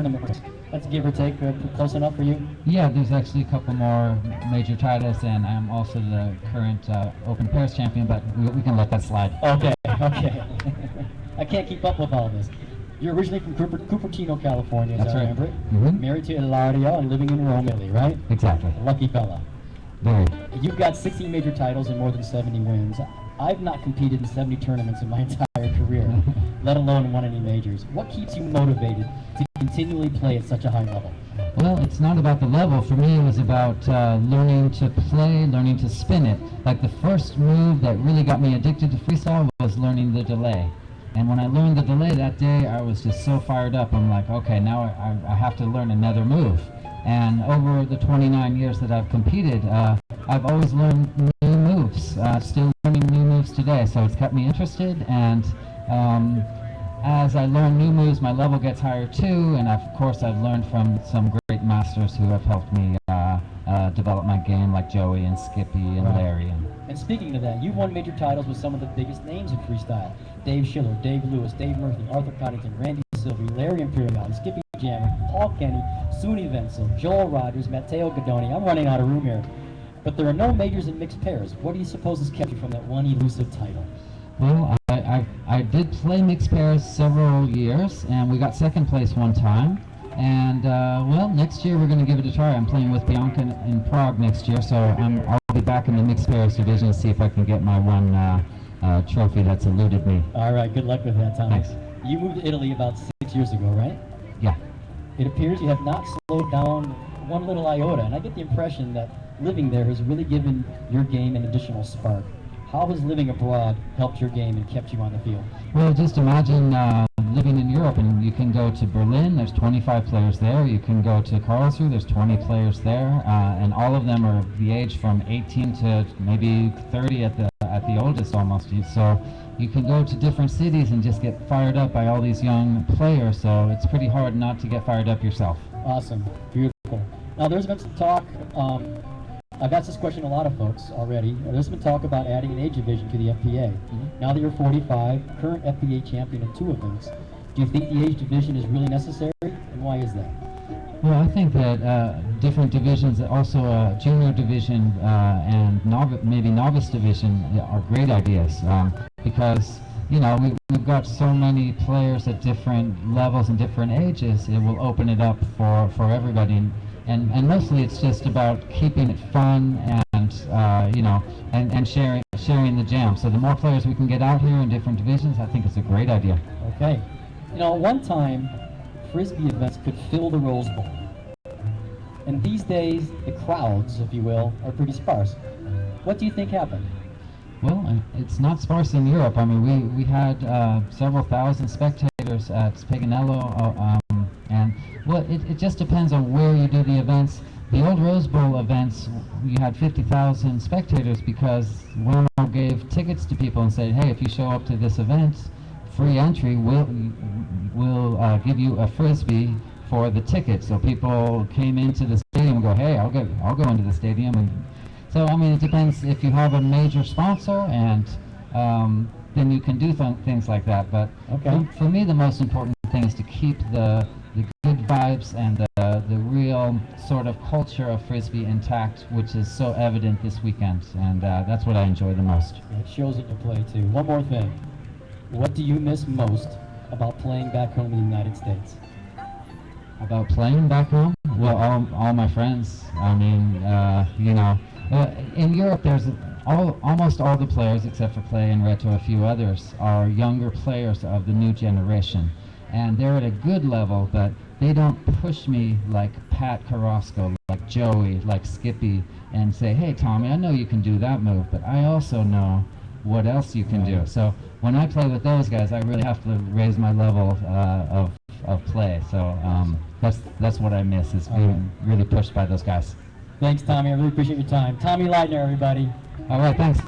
tournaments. That's give or take close enough for you? Yeah, there's actually a couple more major titles, and I'm also the current Open Pairs champion, but we can let that slide. Okay, okay. I can't keep up with all this. You're originally from Cupertino, California, as That's I right. remember it. Mm-hmm. Married to Ilaria and living in Rome, Italy, right? Exactly. Lucky fella. Very. You've got 16 major titles and more than 70 wins. I've not competed in 70 tournaments in my entire career, let alone won any majors. What keeps you motivated to continually play at such a high level? Well, it's not about the level. For me, it was about learning to play, learning to spin it. Like the first move that really got me addicted to freestyle was learning the delay. And when I learned the delay that day, I was just so fired up. I'm like, okay, now I have to learn another move. And over the 29 years that I've competed, I've always learned new moves, still learning new moves today. So it's kept me interested, and as I learn new moves, my level gets higher too. And of course, I've learned from some great masters who have helped me develop my game, like Joey and Skippy and Larry. And speaking of that, you've won major titles with some of the biggest names in freestyle. Dave Schiller, Dave Lewis, Dave Murphy, Arthur Coddington, Randy Sylvie, Larry Imperiali, Skippy Jammer, Paul Kenny, Suni Wenzel, Joel Rogers, Matteo Guidoni. I'm running out of room here. But there are no majors in mixed pairs. What do you suppose has kept you from that one elusive title? Well, I did play mixed pairs several years, and we got second place one time. And well, next year we're going to give it a try. I'm playing with Bianca in Prague next year, so I'll be back in the mixed pairs division to see if I can get my one trophy that's eluded me. All right, good luck with that, Tommy. Thanks. You moved to Italy about 6 years ago, right? Yeah. It appears you have not slowed down one little iota, and I get the impression that living there has really given your game an additional spark. How has living abroad helped your game and kept you on the field? Well, just imagine living in Europe, and you can go to Berlin, there's 25 players there. You can go to Karlsruhe, there's 20 players there, and all of them are the age from 18 to maybe 30 at the oldest almost. So you can go to different cities and just get fired up by all these young players, so it's pretty hard not to get fired up yourself. Awesome. Beautiful. Now, there's been some talk, I've asked this question to a lot of folks already. There's been talk about adding an age division to the FPA. Now that you're 45, current FPA champion in 2 events, do you think the age division is really necessary, and why is that? Well, I think that different divisions, also a junior division and maybe novice division, are great ideas because, you know, we've got so many players at different levels and different ages. It will open it up for everybody. And mostly it's just about keeping it fun and you know, and sharing the jam. So the more players we can get out here in different divisions, I think it's a great idea. Okay. You know, at one time, Frisbee events could fill the Rose Bowl. And these days, the crowds, if you will, are pretty sparse. What do you think happened? Well, it's not sparse in Europe. I mean, we had several thousand spectators at Spaganello, and well, it just depends on where you do the events. The old Rose Bowl events, you had 50,000 spectators because Werner gave tickets to people and said, hey, if you show up to this event, free entry, we'll give you a Frisbee for the ticket. So people came into the stadium and go, hey, I'll go into the stadium. And so, I mean, it depends if you have a major sponsor, and then you can do things like that. But for me, the most important thing is to keep the good vibes and the real sort of culture of Frisbee intact, which is so evident this weekend. And that's what I enjoy the most. It shows in your play, too. One more thing. What do you miss most about playing back home in the United States? About playing back home? Well, all my friends. I mean, you know, in Europe, there's almost all the players, except for Clay and Reto, a few others, are younger players of the new generation. And they're at a good level, but they don't push me like Pat Carrasco, like Joey, like Skippy, and say, hey, Tommy, I know you can do that move, but I also know what else you can do. So when I play with those guys, I really have to raise my level of play. So that's what I miss, is being really pushed by those guys. Thanks, Tommy. I really appreciate your time. Tommy Leitner, everybody. All right, thanks.